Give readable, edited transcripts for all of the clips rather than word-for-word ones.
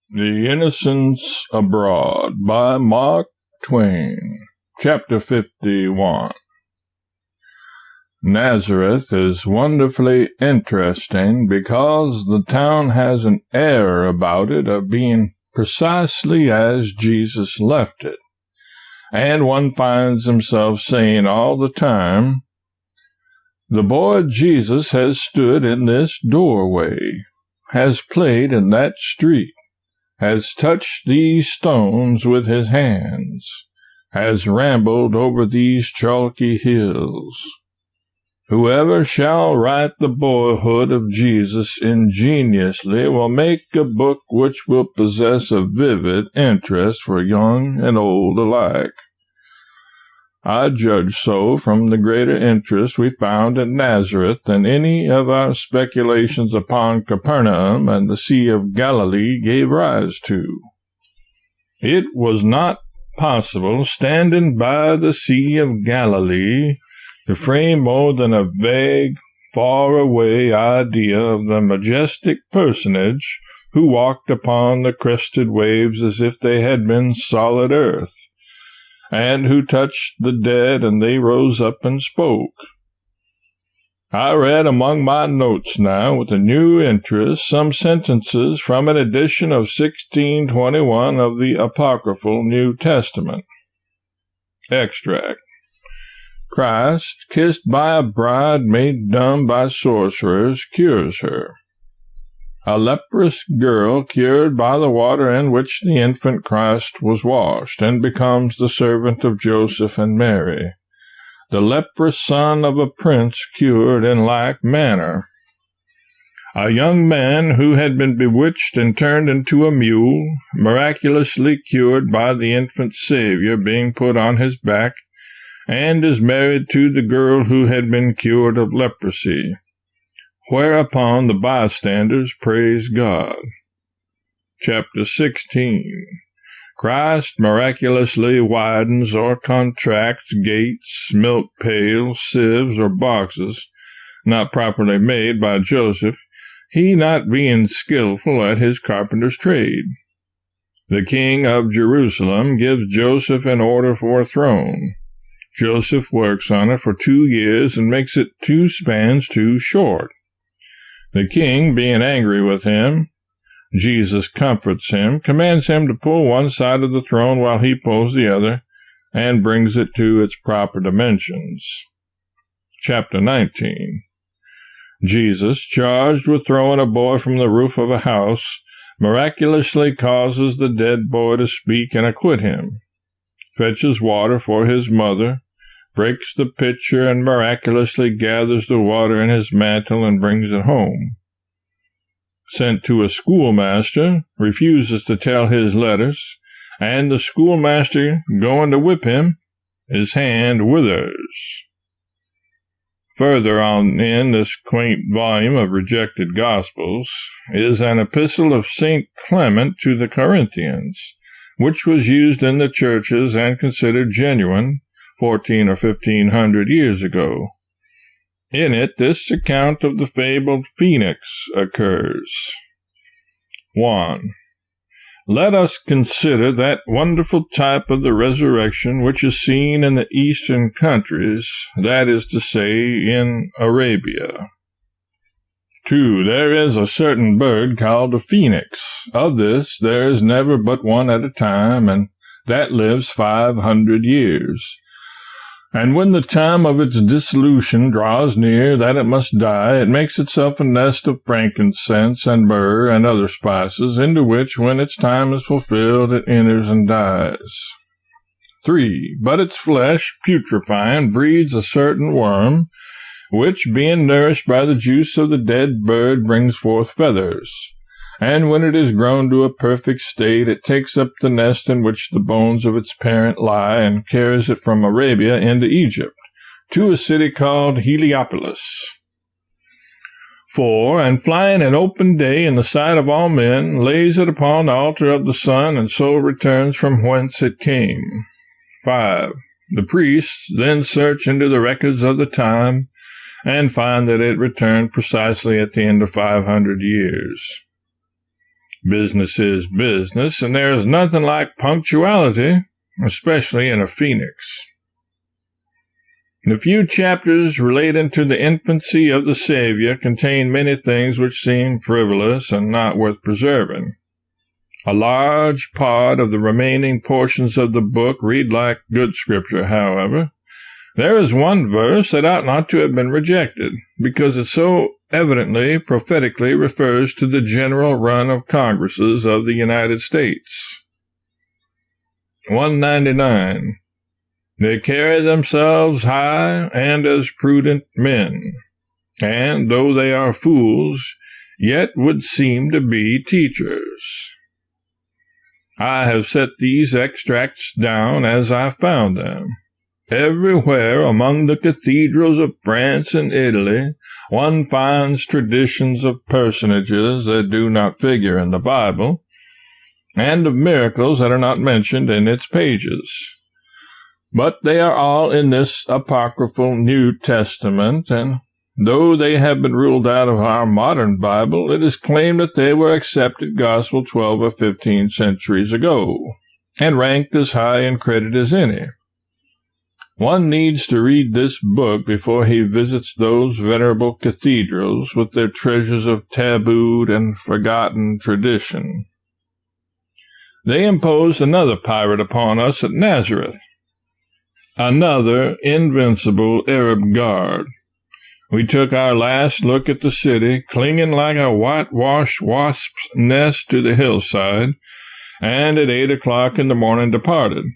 The Innocents Abroad by Mark Twain. Chapter 51. Nazareth is wonderfully interesting because the town has an air about it of being precisely as Jesus left it, and one finds himself saying all the time, "The boy Jesus has stood in this doorway, has played in that street, has touched these stones with his hands, has rambled over these chalky hills. Whoever shall write the boyhood of Jesus ingeniously will make a book which will possess a vivid interest for young and old alike. I judge so from the greater interest we found at Nazareth than any of our speculations upon Capernaum and the Sea of Galilee gave rise to. It was not possible, standing by the Sea of Galilee, to frame more than a vague, far-away idea of the majestic personage who walked upon the crested waves as if they had been solid earth, and who touched the dead, and they rose up and spoke. I read among my notes now, with a new interest, some sentences from an edition of 1621 of the Apocryphal New Testament. Extract. Christ, kissed by a bride made dumb by sorcerers, cures her. A leprous girl cured by the water in which the infant Christ was washed, and becomes the servant of Joseph and Mary. The leprous son of a prince cured in like manner. A young man who had been bewitched and turned into a mule, miraculously cured by the infant Savior being put on his back, and is married to the girl who had been cured of leprosy. Whereupon the bystanders praise God. Chapter 16. Christ miraculously widens or contracts gates, milk pails, sieves, or boxes, not properly made by Joseph, he not being skillful at his carpenter's trade. The king of Jerusalem gives Joseph an order for a throne. Joseph works on it for 2 years and makes it 2 spans too short. The king, being angry with him, Jesus comforts him, commands him to pull one side of the throne while he pulls the other, and brings it to its proper dimensions. Chapter 19. Jesus, charged with throwing a boy from the roof of a house, miraculously causes the dead boy to speak and acquit him, fetches water for his mother, breaks the pitcher, and miraculously gathers the water in his mantle and brings it home. Sent to a schoolmaster, refuses to tell his letters, and the schoolmaster, going to whip him, his hand withers. Further on in this quaint volume of rejected Gospels is an epistle of St. Clement to the Corinthians, which was used in the churches and considered genuine 14 or 1500 years ago. In it, this account of the fabled phoenix occurs. 1. Let us consider that wonderful type of the resurrection which is seen in the eastern countries, that is to say, in Arabia. 2. There is a certain bird called a phoenix. Of this there is never but one at a time, and that lives 500 years. And when the time of its dissolution draws near that it must die, it makes itself a nest of frankincense and myrrh and other spices, into which, when its time is fulfilled, it enters and dies. 3. But its flesh, putrefying, breeds a certain worm, which, being nourished by the juice of the dead bird, brings forth feathers. And when it is grown to a perfect state, it takes up the nest in which the bones of its parent lie, and carries it from Arabia into Egypt, to a city called Heliopolis. 4. And flying in open day in the sight of all men, lays it upon the altar of the sun, and so returns from whence it came. 5. The priests then search into the records of the time, and find that it returned precisely at the end of 500 years. Business is business, and there is nothing like punctuality, especially in a phoenix. The few chapters relating to the infancy of the Savior contain many things which seem frivolous and not worth preserving. A large part of the remaining portions of the book read like good scripture, however. There is one verse that ought not to have been rejected, because it so evidently prophetically refers to the general run of Congresses of the United States. 199. They carry themselves high and as prudent men, and though they are fools, yet would seem to be teachers. I have set these extracts down as I found them. Everywhere among the cathedrals of France and Italy, one finds traditions of personages that do not figure in the Bible, and of miracles that are not mentioned in its pages. But they are all in this apocryphal New Testament, and though they have been ruled out of our modern Bible, it is claimed that they were accepted gospel 12 or 15 centuries ago, and ranked as high in credit as any. One needs to read this book before he visits those venerable cathedrals with their treasures of tabooed and forgotten tradition. They imposed another pirate upon us at Nazareth, another invincible Arab guard. We took our last look at the city, clinging like a whitewashed wasp's nest to the hillside, and at 8 o'clock in the morning departed.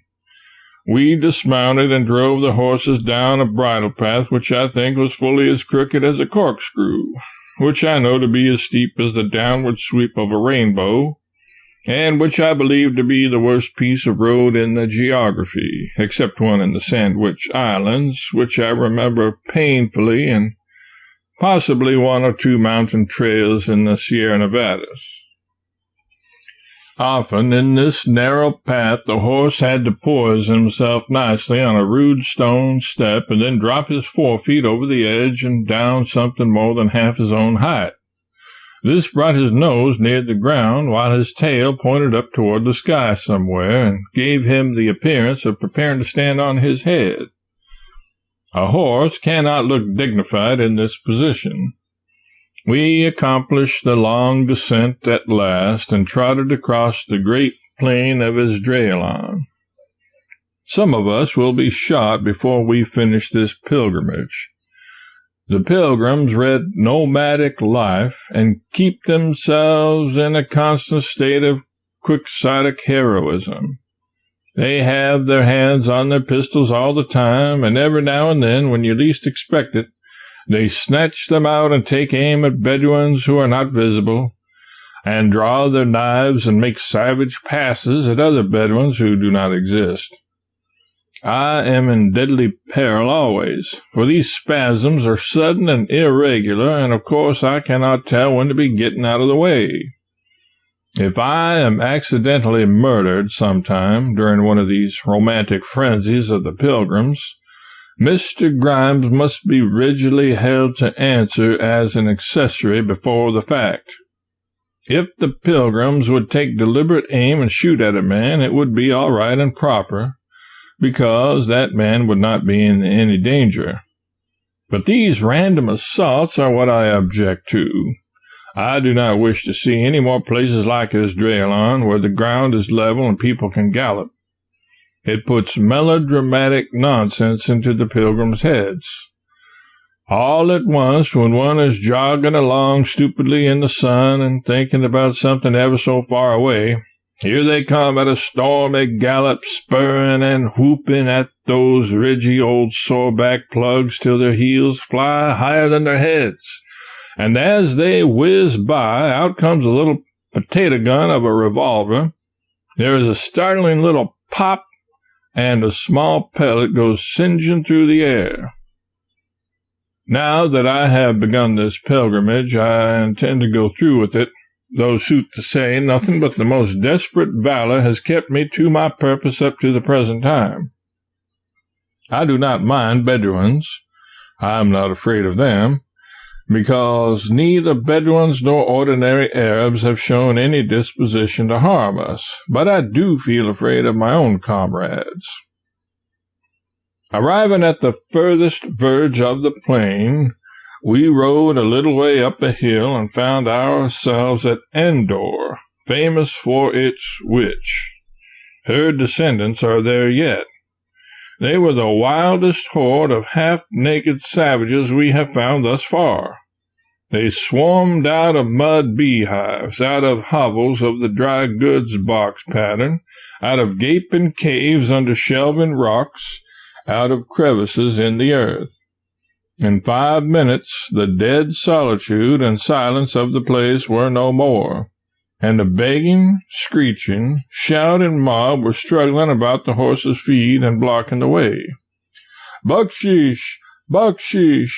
We dismounted and drove the horses down a bridle path which I think was fully as crooked as a corkscrew, which I know to be as steep as the downward sweep of a rainbow, and which I believe to be the worst piece of road in the geography, except one in the Sandwich Islands, which I remember painfully, and possibly 1 or 2 mountain trails in the Sierra Nevadas. Often in this narrow path the horse had to poise himself nicely on a rude stone step and then drop his forefeet over the edge and down something more than half his own height. This brought his nose near the ground while his tail pointed up toward the sky somewhere and gave him the appearance of preparing to stand on his head. A horse cannot look dignified in this position. We accomplished the long descent at last, and trotted across the great plain of Esdraelon. Some of us will be shot before we finish this pilgrimage. The pilgrims lead nomadic life, and keep themselves in a constant state of quixotic heroism. They have their hands on their pistols all the time, and every now and then, when you least expect it, they snatch them out and take aim at Bedouins who are not visible, and draw their knives and make savage passes at other Bedouins who do not exist. I am in deadly peril always, for these spasms are sudden and irregular, and of course I cannot tell when to be getting out of the way. If I am accidentally murdered sometime during one of these romantic frenzies of the pilgrims, Mr. Grimes must be rigidly held to answer as an accessory before the fact. If the pilgrims would take deliberate aim and shoot at a man, it would be all right and proper, because that man would not be in any danger. But these random assaults are what I object to. I do not wish to see any more places like Esdraelon, where the ground is level and people can gallop. It puts melodramatic nonsense into the pilgrims' heads. All at once, when one is jogging along stupidly in the sun and thinking about something ever so far away, here they come at a stormy gallop, spurring and whooping at those ridgy old sore-back plugs till their heels fly higher than their heads. And as they whiz by, out comes a little potato gun of a revolver. There is a startling little pop, and a small pellet goes singeing through the air. Now that I have begun this pilgrimage, I intend to go through with it, though, sooth to say, nothing but the most desperate valor has kept me to my purpose up to the present time. I do not mind Bedouins. I am not afraid of them. because neither Bedouins nor ordinary Arabs have shown any disposition to harm us, but I do feel afraid of my own comrades. Arriving at the furthest verge of the plain, we rode a little way up a hill and found ourselves at Endor, famous for its witch. Her descendants are there yet. They were the wildest horde of half-naked savages we have found thus far. They swarmed out of mud beehives, out of hovels of the dry goods box pattern, out of gaping caves under shelving rocks, out of crevices in the earth. In 5 minutes, the dead solitude and silence of the place were no more, and the begging, screeching, shouting mob were struggling about the horses' feet and blocking the way. "Bucksheesh! Bucksheesh!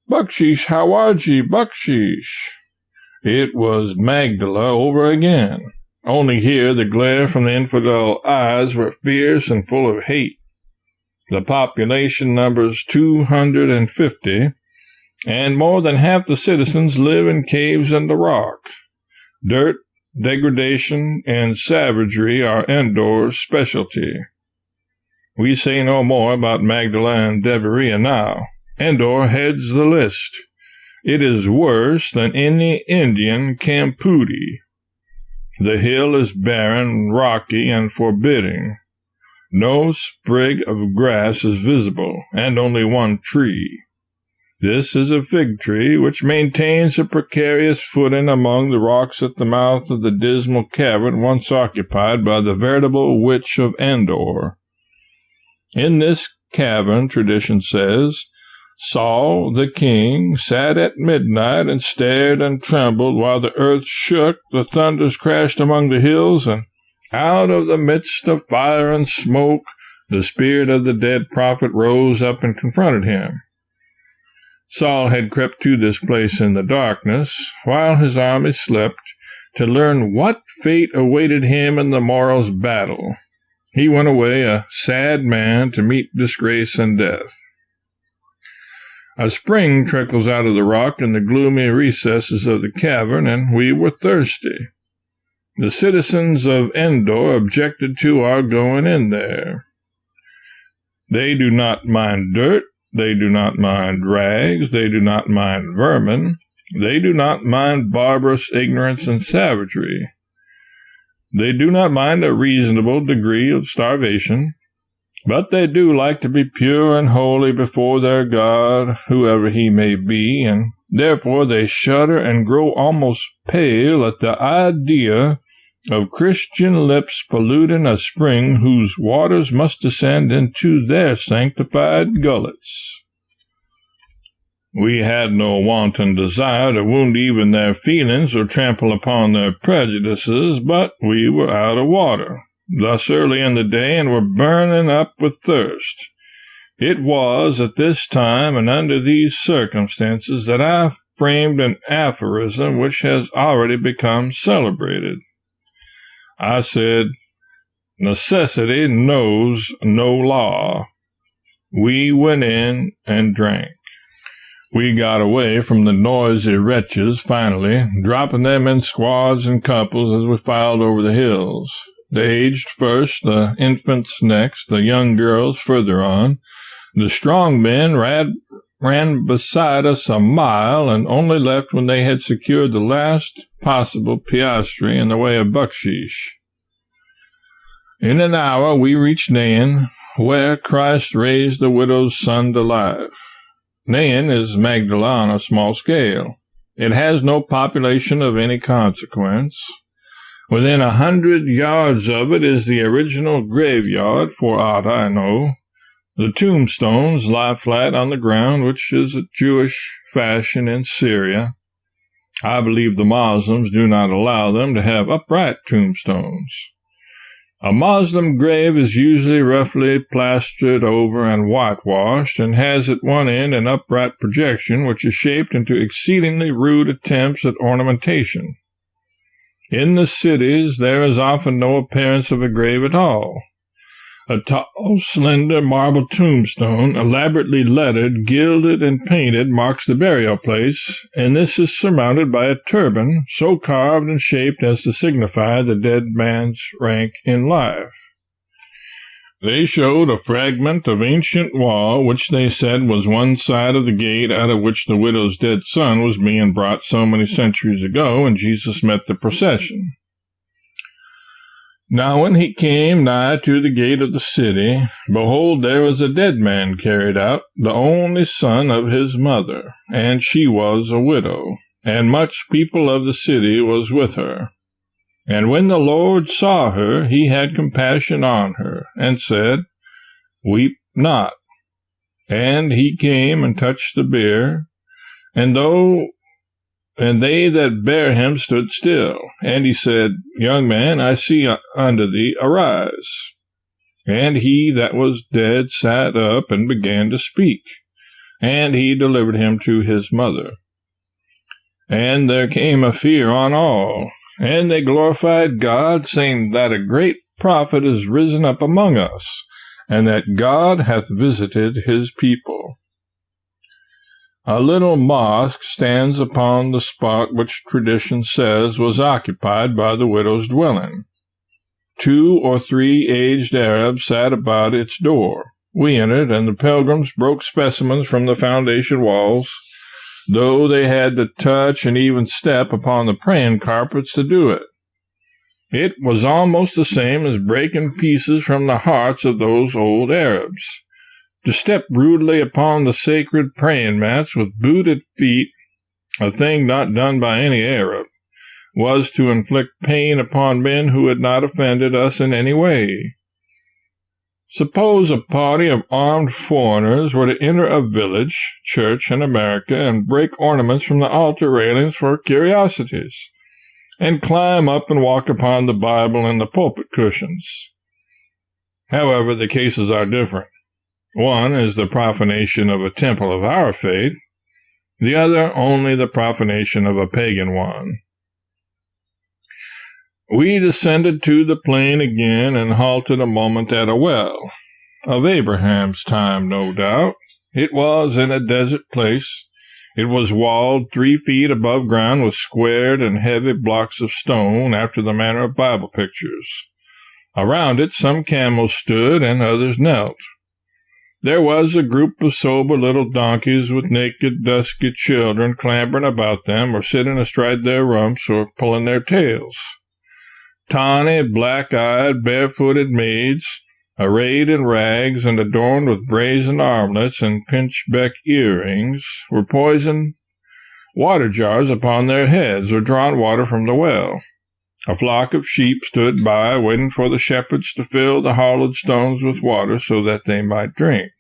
Bucksheesh, how are ye, Bucksheesh?" It was Magdala over again, only here the glare from the infidel eyes were fierce and full of hate. The population numbers 250, and more than half the citizens live in caves in the rock. Dirt, degradation, and savagery are Endor's specialty. We say no more about Magdala and Deveria now. Endor heads the list. It is worse than any Indian campoodie. The hill is barren, rocky, and forbidding. No sprig of grass is visible, and only one tree. This is a fig tree which maintains a precarious footing among the rocks at the mouth of the dismal cavern once occupied by the veritable witch of Endor. In this cavern, tradition says, Saul, the king, sat at midnight and stared and trembled while the earth shook, the thunders crashed among the hills, and out of the midst of fire and smoke, the spirit of the dead prophet rose up and confronted him. Saul had crept to this place in the darkness, while his army slept, to learn what fate awaited him in the morrow's battle. He went away a sad man to meet disgrace and death. A spring trickles out of the rock in the gloomy recesses of the cavern, and we were thirsty. The citizens of Endor objected to our going in there. They do not mind dirt, they do not mind rags, they do not mind vermin, they do not mind barbarous ignorance and savagery. They do not mind a reasonable degree of starvation, but they do like to be pure and holy before their God, whoever he may be, and therefore they shudder and grow almost pale at the idea of Christian lips polluting a spring whose waters must descend into their sanctified gullets. We had no wanton desire to wound even their feelings or trample upon their prejudices, but we were out of water, thus early in the day, and were burning up with thirst. It was at this time and under these circumstances that I framed an aphorism which has already become celebrated. I said, "Necessity knows no law." We went in and drank. We got away from the noisy wretches finally, dropping them in squads and couples as we filed over the hills. The aged first, the infants next, the young girls further on. The strong men ran beside us a mile and only left when they had secured the last possible piastre in the way of bucksheesh. In an hour we reached Nain, where Christ raised the widow's son to life. Nain is Magdala on a small scale. It has no population of any consequence. Within 100 yards of it is the original graveyard, for aught I know. The tombstones lie flat on the ground, which is a Jewish fashion in Syria. I believe the Moslems do not allow them to have upright tombstones. A Moslem grave is usually roughly plastered over and whitewashed, and has at one end an upright projection which is shaped into exceedingly rude attempts at ornamentation. In the cities there is often no appearance of a grave at all. A tall, slender marble tombstone, elaborately lettered, gilded, and painted, marks the burial place, and this is surmounted by a turban so carved and shaped as to signify the dead man's rank in life. They showed a fragment of ancient wall, which they said was one side of the gate out of which the widow's dead son was being brought so many centuries ago, and Jesus met the procession. Now when he came nigh to the gate of the city, behold, there was a dead man carried out, the only son of his mother, and she was a widow, and much people of the city was with her. And when the Lord saw her, he had compassion on her, and said, Weep not. And he came and touched the bier, and they that bare him stood still. And he said, Young man, I see unto thee, arise. And he that was dead sat up and began to speak, and he delivered him to his mother. And there came a fear on all, and they glorified God, saying that a great prophet is risen up among us, and that God hath visited his people. A little mosque stands upon the spot which tradition says was occupied by the widow's dwelling. 2 or 3 aged Arabs sat about its door. We entered, and the pilgrims broke specimens from the foundation walls, though they had to touch and even step upon the praying carpets to do it. It was almost the same as breaking pieces from the hearts of those old Arabs. To step rudely upon the sacred praying mats with booted feet, a thing not done by any Arab, was to inflict pain upon men who had not offended us in any way. Suppose a party of armed foreigners were to enter a village, church in America, and break ornaments from the altar railings for curiosities, and climb up and walk upon the Bible and the pulpit cushions. However, the cases are different. One is the profanation of a temple of our faith, the other only the profanation of a pagan one. We descended to the plain again and halted a moment at a well. Of Abraham's time, no doubt. It was in a desert place. It was walled 3 feet above ground with squared and heavy blocks of stone after the manner of Bible pictures. Around it some camels stood and others knelt. There was a group of sober little donkeys with naked, dusky children clambering about them or sitting astride their rumps or pulling their tails. Tawny, black-eyed, barefooted maids, arrayed in rags and adorned with brazen armlets and pinchbeck earrings, were poising water jars upon their heads or drawing water from the well. A flock of sheep stood by, waiting for the shepherds to fill the hollowed stones with water so that they might drink.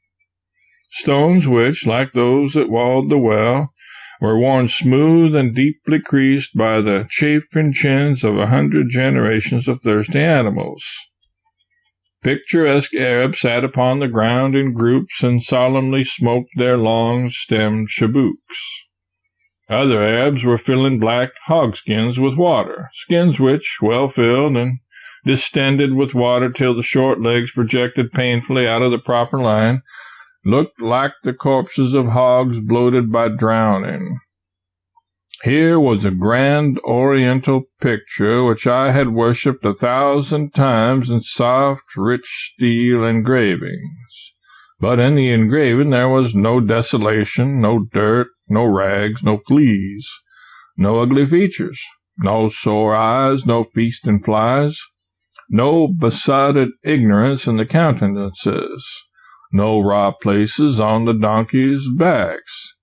Stones which, like those that walled the well, were worn smooth and deeply creased by the chafing chins of 100 generations of thirsty animals. Picturesque Arabs sat upon the ground in groups and solemnly smoked their long-stemmed chabooks. Other Arabs were filling black hogskins with water, skins which, well filled and distended with water till the short legs projected painfully out of the proper line, looked like the corpses of hogs bloated by drowning. Here was a grand oriental picture which I had worshipped 1,000 times in soft, rich steel engravings. But in the engraving there was no desolation, no dirt, no rags, no fleas, no ugly features, no sore eyes, no feasting flies, no besotted ignorance in the countenances, no raw places on the donkeys' backs,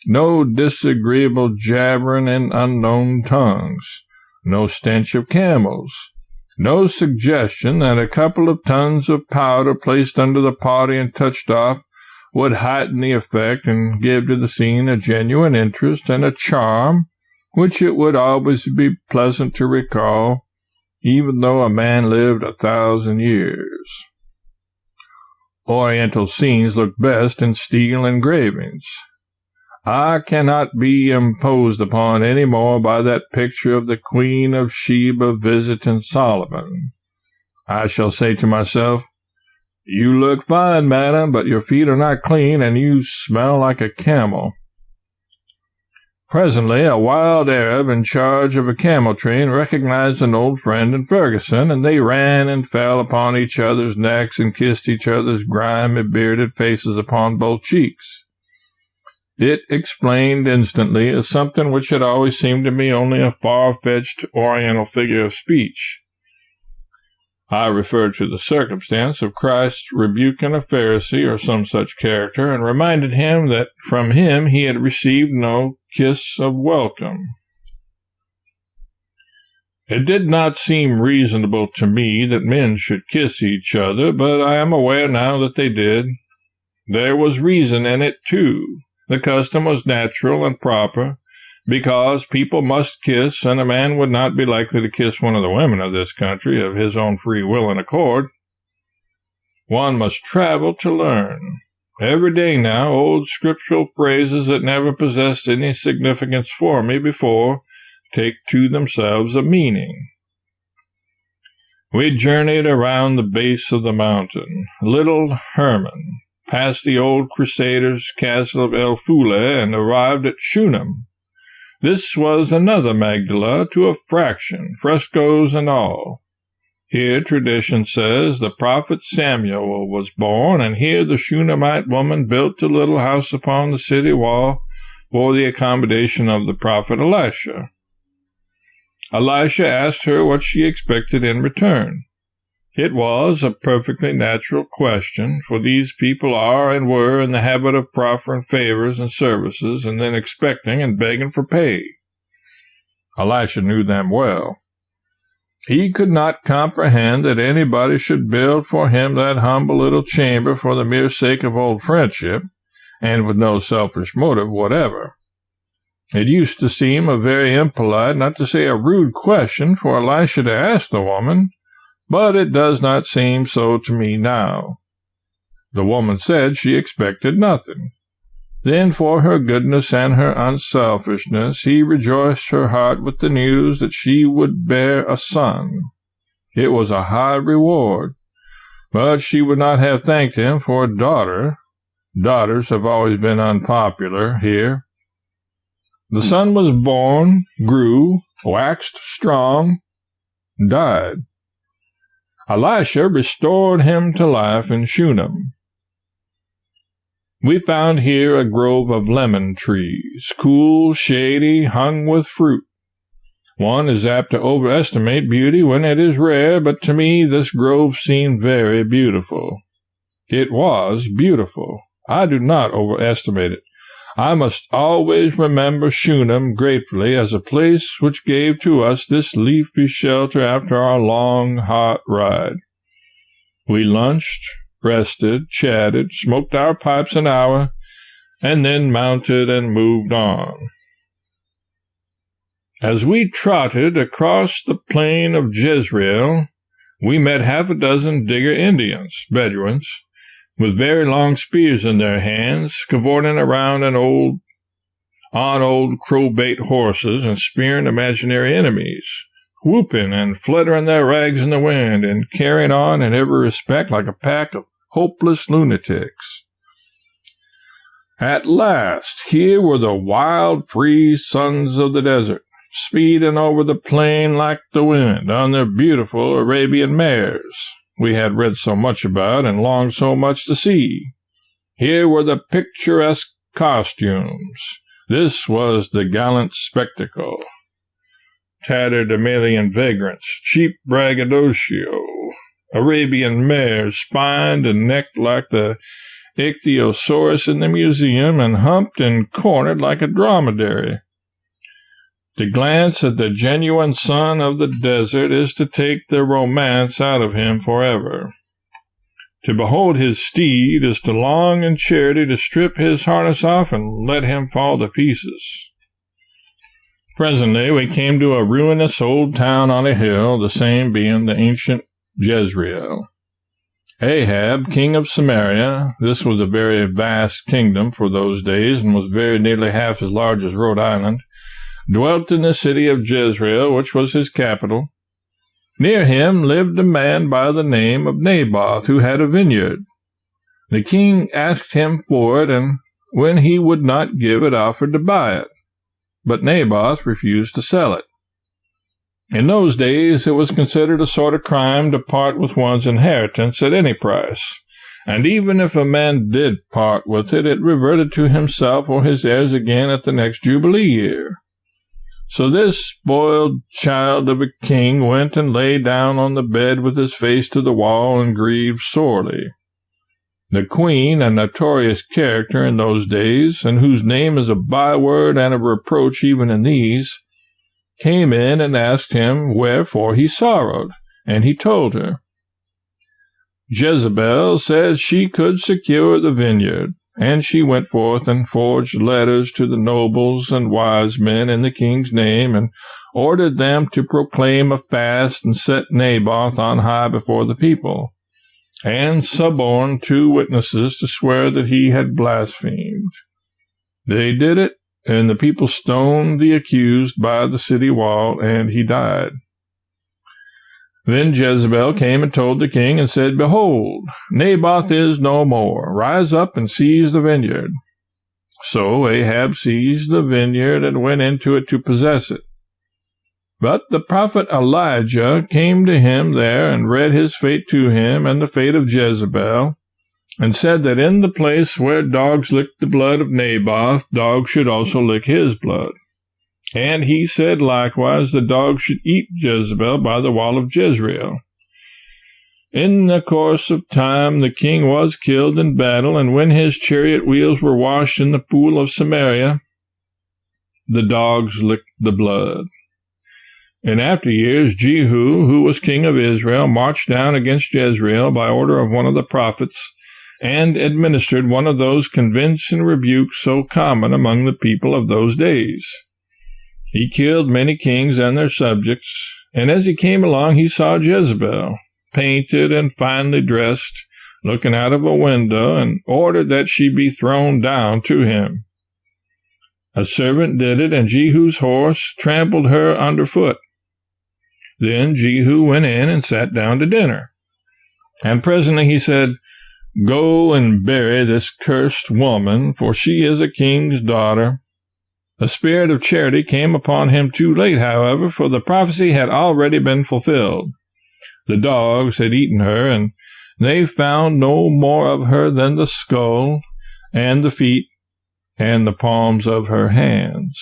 no disagreeable jabbering in unknown tongues, no stench of camels, no suggestion that a couple of tons of powder placed under the party and touched off would heighten the effect and give to the scene a genuine interest and a charm which it would always be pleasant to recall, even though a man lived 1,000 years. Oriental scenes look best in steel engravings. I cannot be imposed upon any more by that picture of the Queen of Sheba visiting Solomon. I shall say to myself, You look fine, madam, but your feet are not clean, and you smell like a camel. Presently, a wild Arab in charge of a camel train recognized an old friend in Ferguson, and they ran and fell upon each other's necks and kissed each other's grimy, bearded faces upon both cheeks. It explained instantly as something which had always seemed to me only a far-fetched oriental figure of speech. I referred to the circumstance of Christ rebuking a Pharisee or some such character, and reminded him that from him he had received no kiss of welcome. It did not seem reasonable to me that men should kiss each other, but I am aware now that they did. There was reason in it, too. The custom was natural and proper, because people must kiss, and a man would not be likely to kiss one of the women of this country of his own free will and accord. One must travel to learn. Every day now, old scriptural phrases that never possessed any significance for me before take to themselves a meaning. We journeyed around the base of the mountain, Little Hermon, past the old Crusaders' castle of El Fule, and arrived at Shunem. This was another Magdala to a fraction, frescoes and all. Here tradition says the prophet Samuel was born, and here the Shunammite woman built a little house upon the city wall for the accommodation of the prophet Elisha. Elisha asked her what she expected in return. It was a perfectly natural question, for these people are and were in the habit of proffering favors and services, and then expecting and begging for pay. Elisha knew them well. He could not comprehend that anybody should build for him that humble little chamber for the mere sake of old friendship, and with no selfish motive whatever. It used to seem a very impolite, not to say a rude question for Elisha to ask the woman, but it does not seem so to me now. The woman said she expected nothing. Then for her goodness and her unselfishness he rejoiced her heart with the news that she would bear a son. It was a high reward, but she would not have thanked him for a daughter. Daughters have always been unpopular here. The son was born, grew, waxed strong, died. Elisha restored him to life in Shunem. We found here a grove of lemon trees, cool, shady, hung with fruit. One is apt to overestimate beauty when it is rare, but to me this grove seemed very beautiful. It was beautiful. I do not overestimate it. I must always remember Shunem gratefully as a place which gave to us this leafy shelter after our long, hot ride. We lunched, rested, chatted, smoked our pipes an hour, and then mounted and moved on. As we trotted across the plain of Jezreel, we met half a dozen Digger Indians, Bedouins, with very long spears in their hands, cavorting around on old crowbait horses and spearing imaginary enemies, whooping and fluttering their rags in the wind, and carrying on in every respect like a pack of hopeless lunatics. At last, here were the wild, free sons of the desert, speeding over the plain like the wind on their beautiful Arabian mares we had read so much about and longed so much to see. Here were the picturesque costumes. This was the gallant spectacle. Tatterdemalion vagrants, cheap braggadocio, Arabian mares spined and necked like the ichthyosaurus in the museum, and humped and cornered like a dromedary. To glance at the genuine son of the desert is to take the romance out of him forever. To behold his steed is to long in charity to strip his harness off and let him fall to pieces. Presently we came to a ruinous old town on a hill, the same being the ancient Jezreel. Ahab, king of Samaria, this was a very vast kingdom for those days and was very nearly half as large as Rhode Island, dwelt in the city of Jezreel, which was his capital. Near him lived a man by the name of Naboth, who had a vineyard. The king asked him for it, and when he would not give it, offered to buy it. But Naboth refused to sell it. In those days, it was considered a sort of crime to part with one's inheritance at any price, and even if a man did part with it, it reverted to himself or his heirs again at the next Jubilee year. So this spoiled child of a king went and lay down on the bed with his face to the wall and grieved sorely. The queen, a notorious character in those days, and whose name is a byword and a reproach even in these, came in and asked him wherefore he sorrowed, and he told her. Jezebel said she could secure the vineyard, and she went forth and forged letters to the nobles and wise men in the king's name, and ordered them to proclaim a fast and set Naboth on high before the people, and suborned 2 witnesses to swear that he had blasphemed. They did it, and the people stoned the accused by the city wall, and he died. Then Jezebel came and told the king and said, Behold, Naboth is no more. Rise up and seize the vineyard. So Ahab seized the vineyard and went into it to possess it. But the prophet Elijah came to him there and read his fate to him and the fate of Jezebel, and said that in the place where dogs licked the blood of Naboth, dogs should also lick his blood. And he said likewise the dogs should eat Jezebel by the wall of Jezreel. In the course of time the king was killed in battle, and when his chariot wheels were washed in the pool of Samaria, the dogs licked the blood. In after years, Jehu, who was king of Israel, marched down against Jezreel by order of one of the prophets, and administered one of those convincing rebukes so common among the people of those days. He killed many kings and their subjects, and as he came along he saw Jezebel, painted and finely dressed, looking out of a window, and ordered that she be thrown down to him. A servant did it, and Jehu's horse trampled her underfoot. Then Jehu went in and sat down to dinner. And presently he said, Go and bury this cursed woman, for she is a king's daughter. The spirit of charity came upon him too late, however, for the prophecy had already been fulfilled. The dogs had eaten her, and they found no more of her than the skull, and the feet, and the palms of her hands.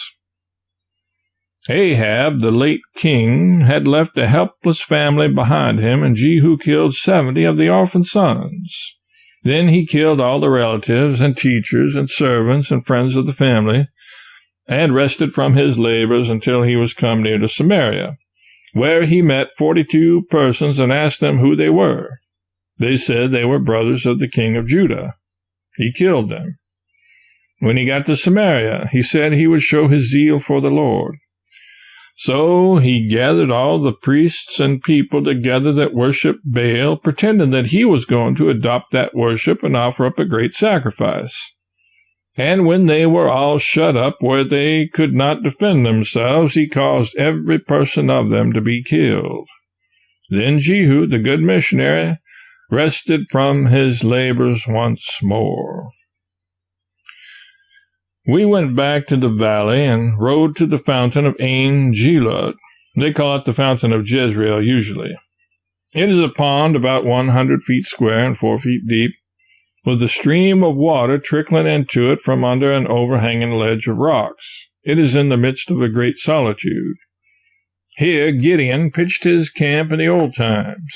Ahab, the late king, had left a helpless family behind him, and Jehu killed 70 of the orphan sons. Then he killed all the relatives and teachers and servants and friends of the family, and rested from his labors until he was come near to Samaria, where he met 42 persons and asked them who they were. They said they were brothers of the king of Judah. He killed them. When he got to Samaria, he said he would show his zeal for the Lord. So he gathered all the priests and people together that worshiped Baal, pretending that he was going to adopt that worship and offer up a great sacrifice. And when they were all shut up where they could not defend themselves, he caused every person of them to be killed. Then Jehu, the good missionary, rested from his labors once more. We went back to the valley and rode to the fountain of Ain-Gilad. They call it the fountain of Jezreel usually. It is a pond about 100 feet square and 4 feet deep, with a stream of water trickling into it from under an overhanging ledge of rocks. It is in the midst of a great solitude. Here Gideon pitched his camp in the old times.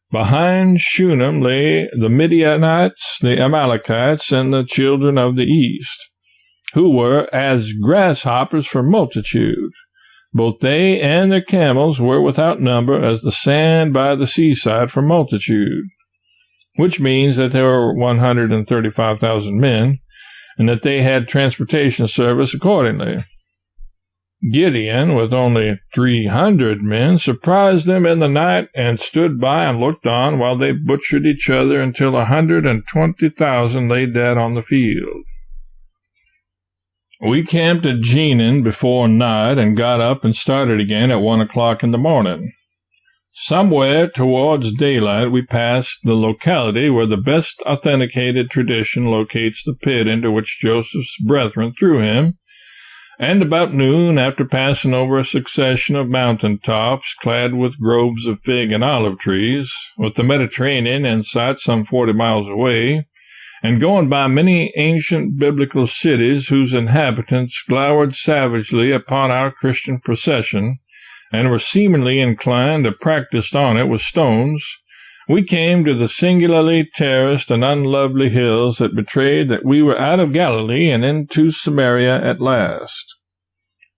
Behind Shunem lay the Midianites, the Amalekites, and the children of the east, who were as grasshoppers for multitude. Both they and their camels were without number as the sand by the seaside for multitude, which means that there were 135,000 men, and that they had transportation service accordingly. Gideon, with only 300 men, surprised them in the night and stood by and looked on while they butchered each other until 120,000 lay dead on the field. We camped at Jenin before night and got up and started again at 1 o'clock in the morning. Somewhere towards daylight we passed the locality where the best authenticated tradition locates the pit into which Joseph's brethren threw him, and about noon, after passing over a succession of mountain tops clad with groves of fig and olive trees, with the Mediterranean in sight some 40 miles away, and going by many ancient biblical cities whose inhabitants glowered savagely upon our Christian procession, and were seemingly inclined to practice on it with stones, we came to the singularly terraced and unlovely hills that betrayed that we were out of Galilee and into Samaria at last.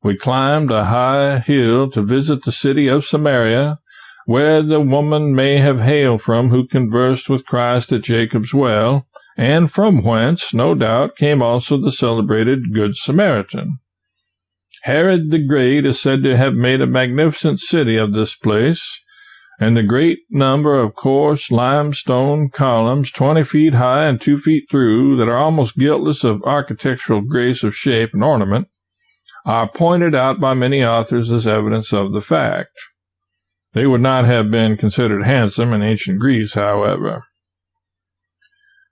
We climbed a high hill to visit the city of Samaria, where the woman may have hailed from who conversed with Christ at Jacob's well, and from whence, no doubt, came also the celebrated Good Samaritan. Herod the Great is said to have made a magnificent city of this place, and the great number of coarse limestone columns 20 feet high and 2 feet through that are almost guiltless of architectural grace of shape and ornament are pointed out by many authors as evidence of the fact. They would not have been considered handsome in ancient Greece, however.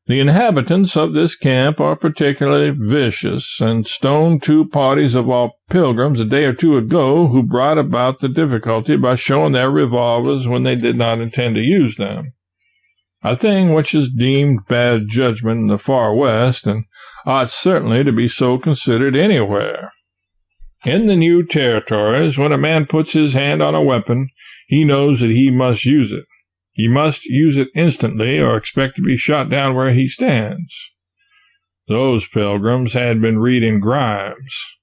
The inhabitants of this camp are particularly vicious, and stoned 2 parties of all pilgrims a day or 2 ago who brought about the difficulty by showing their revolvers when they did not intend to use them, a thing which is deemed bad judgment in the far West, and ought certainly to be so considered anywhere. In the new territories, when a man puts his hand on a weapon, he knows that he must use it. He must use it instantly or expect to be shot down where he stands. Those pilgrims had been reading Grimes.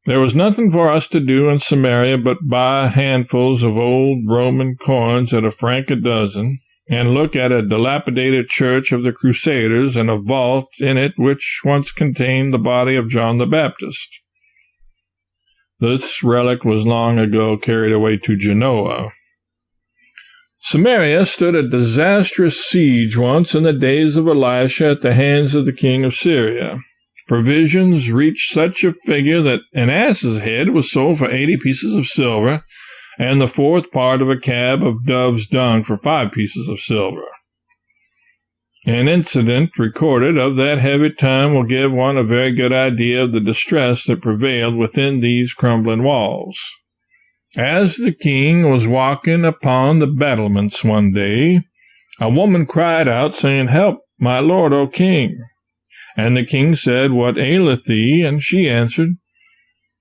There was nothing for us to do in Samaria but buy handfuls of old Roman coins at $1 a dozen, and look at a dilapidated church of the Crusaders and a vault in it which once contained the body of John the Baptist. This relic was long ago carried away to Genoa. Samaria stood a disastrous siege once in the days of Elisha at the hands of the king of Syria. Provisions reached such a figure that an ass's head was sold for 80 pieces of silver, and the 4th part of a cab of dove's dung for 5 pieces of silver. An incident recorded of that heavy time will give one a very good idea of the distress that prevailed within these crumbling walls. As the king was walking upon the battlements one day, a woman cried out, saying, "Help, my lord, O king." And the king said, "What aileth thee?" And she answered,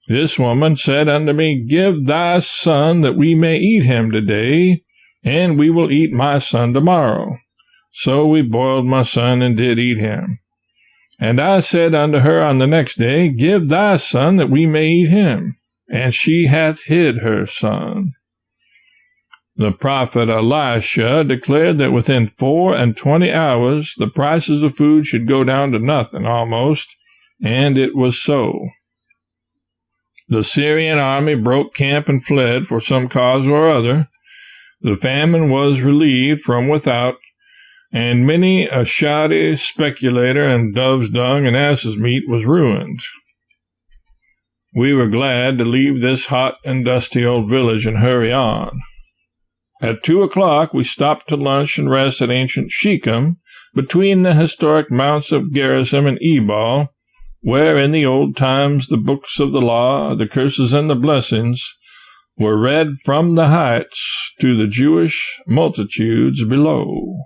"This woman said unto me, Give thy son, that we may eat him today, and we will eat my son tomorrow. So we boiled my son, and did eat him. And I said unto her on the next day, Give thy son, that we may eat him. And she hath hid her son." The prophet Elisha declared that within 24 hours the prices of food should go down to nothing almost, and it was so. The Syrian army broke camp and fled for some cause or other. The famine was relieved from without, and many a shoddy speculator in dove's dung and ass's meat was ruined. We were glad to leave this hot and dusty old village and hurry on. At 2 o'clock we stopped to lunch and rest at ancient Shechem, between the historic mounts of Gerizim and Ebal, where in the old times the books of the law, the curses and the blessings, were read from the heights to the Jewish multitudes below.